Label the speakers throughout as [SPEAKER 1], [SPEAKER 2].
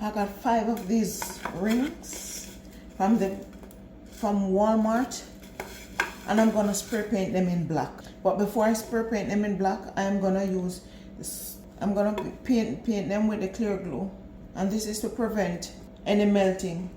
[SPEAKER 1] I got 5 of these rings from Walmart, and I'm gonna spray paint them in black. But before I spray paint them in black, I am gonna use this. I'm gonna paint them with the clear glue, and this is to prevent any melting.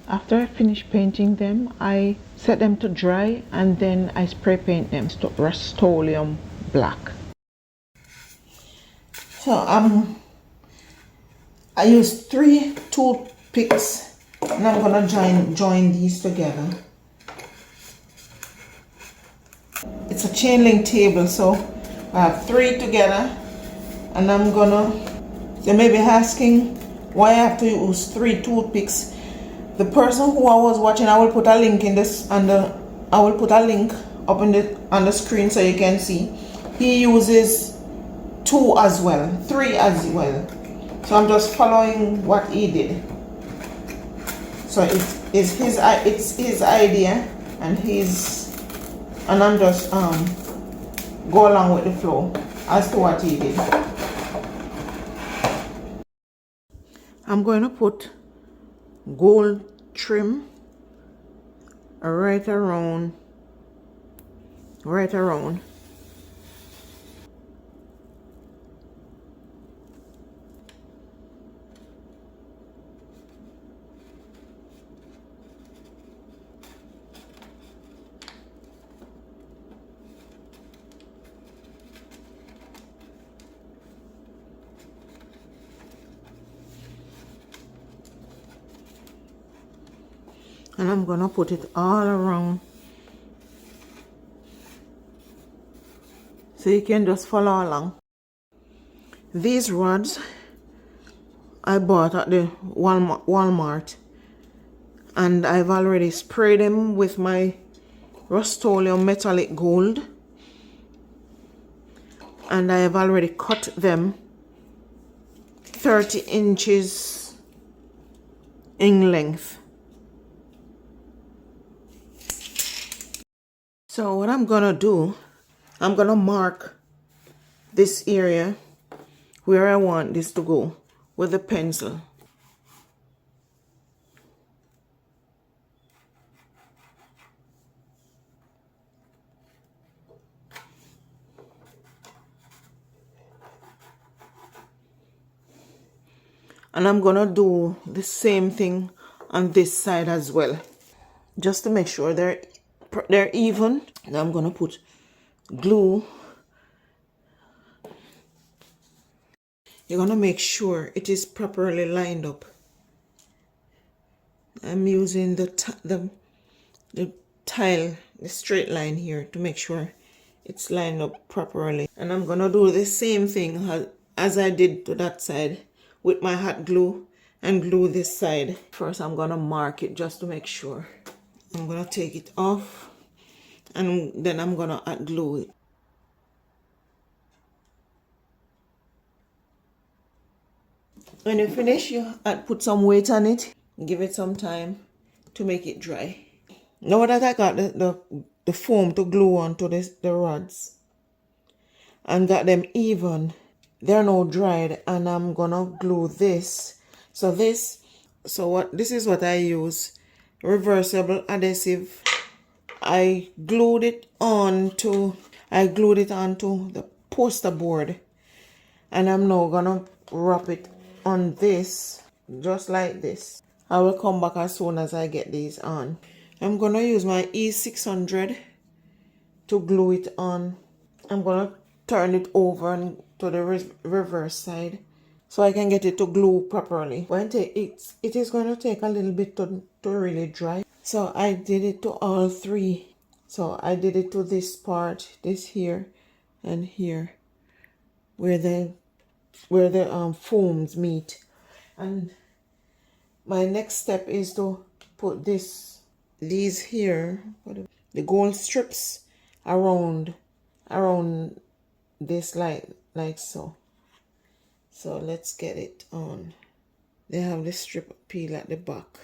[SPEAKER 1] After I finish painting them, I set them to dry and then I spray paint them to Rust-Oleum black. So I use 3 toothpicks and I'm gonna join these together. It's a chain link table, so I have 3 together, and I'm gonna. You may be asking why I have to use 3 toothpicks. The person who I was watching, I will put a link in this I will put a link up on the screen so you can see. He uses 2 as well, 3 as well. So I'm just following what he did. So it's his idea, and I'm just go along with the flow as to what he did. I'm going to put gold trim right around. And I'm gonna put it all around, so you can just follow along. These rods I bought at the Walmart, and I've already sprayed them with my Rust-Oleum metallic gold, and I have already cut them 30 inches in length. So what I'm gonna do, I'm gonna mark this area where I want this to go with a pencil. And I'm gonna do the same thing on this side as well, just to make sure they're even. Now I'm gonna put glue. You're gonna make sure it is properly lined up. I'm using the tile, the straight line here, to make sure it's lined up properly. And I'm gonna do the same thing as I did to that side with my hot glue, and glue this side. First I'm gonna mark it just to make sure. I'm gonna take it off, and then I'm gonna hot glue it. When you finish, you put some weight on it, give it some time to make it dry. Now that I got the foam to glue onto the rods and got them even, they're now dried, and I'm gonna glue this. This is what I use: reversible adhesive. I glued it onto the poster board, and I'm now gonna wrap it on this, just like this. I will come back as soon as I get these on. I'm gonna use my E600 to glue it on. I'm gonna turn it over to the reverse side so I can get it to glue properly. It is going to take a little bit to really dry. So I did it to all 3. So I did it to this part, this here, and here, where the foams meet. And my next step is to put these here, the gold strips around this like so. So let's get it on. They have the strip peel at the back,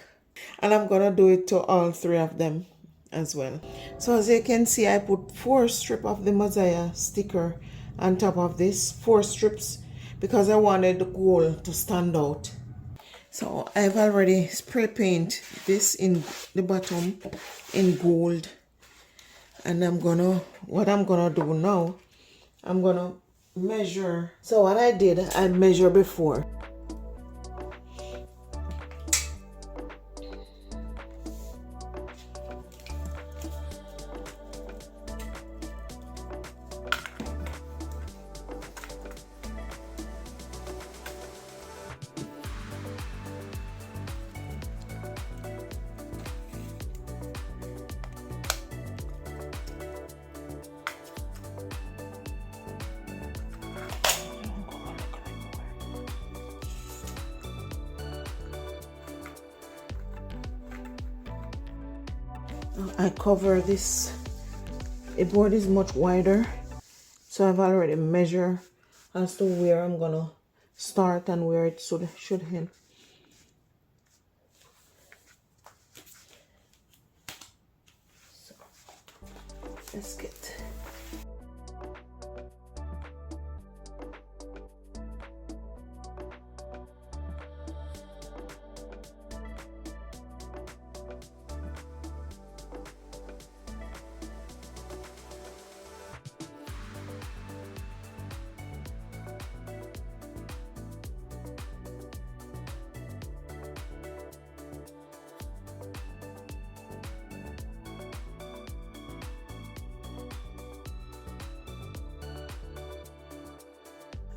[SPEAKER 1] and I'm gonna do it to all 3 of them as well. So as you can see, I put 4 strips of the Messiah sticker on top of this, 4 strips, because I wanted the gold to stand out. So I've already spray paint this in the bottom in gold, and what I'm gonna do now, I'm gonna measure. So what I did, I measured before. I cover this. The board is much wider, so I've already measured as to where I'm gonna start and where it should end. So let's get.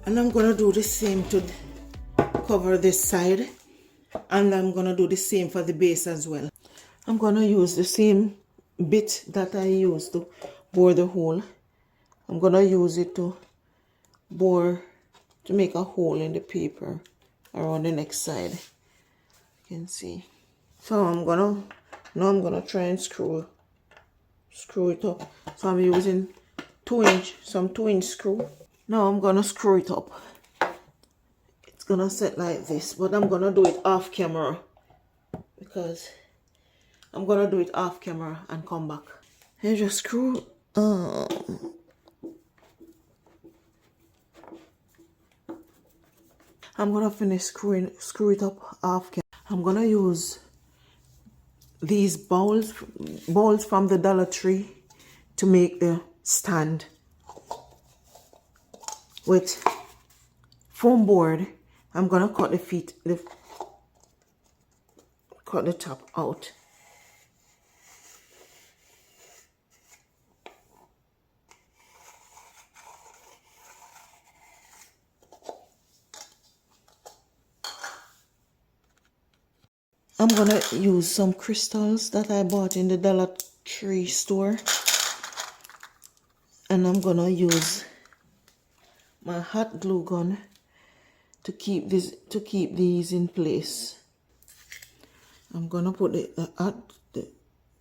[SPEAKER 1] And I'm gonna do the same to cover this side, and I'm gonna do the same for the base as well. I'm gonna use the same bit that I used to bore the hole. I'm gonna use it to make a hole in the paper around the next side. You can see. So I'm gonna try and screw it up. So I'm using 2-inch screw. Now I'm gonna screw it up. It's gonna set like this, but I'm gonna do it off camera, because I'm gonna do it off camera and come back. And just screw. I'm gonna finish screw it up off camera. I'm gonna use these bowls from the Dollar Tree to make the stand with foam board. I'm gonna cut cut the top out. I'm gonna use some crystals that I bought in the Dollar Tree store, and I'm gonna use my hot glue gun to keep these in place. I'm gonna put the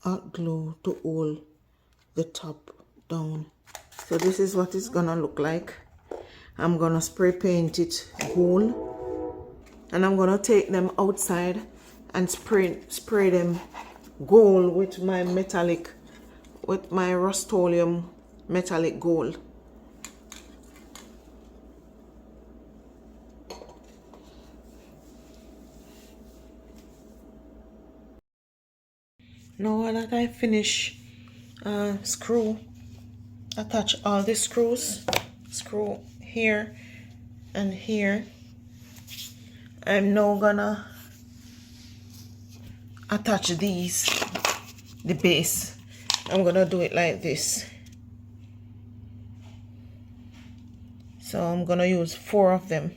[SPEAKER 1] hot glue to hold the top down. So this is what it's gonna look like. I'm gonna spray paint it gold, and I'm gonna take them outside and spray them gold with my Rust-Oleum metallic gold. Now that I finish attach all the screw here and here, I'm now gonna attach the base. I'm gonna do it like this. So I'm gonna use 4 of them.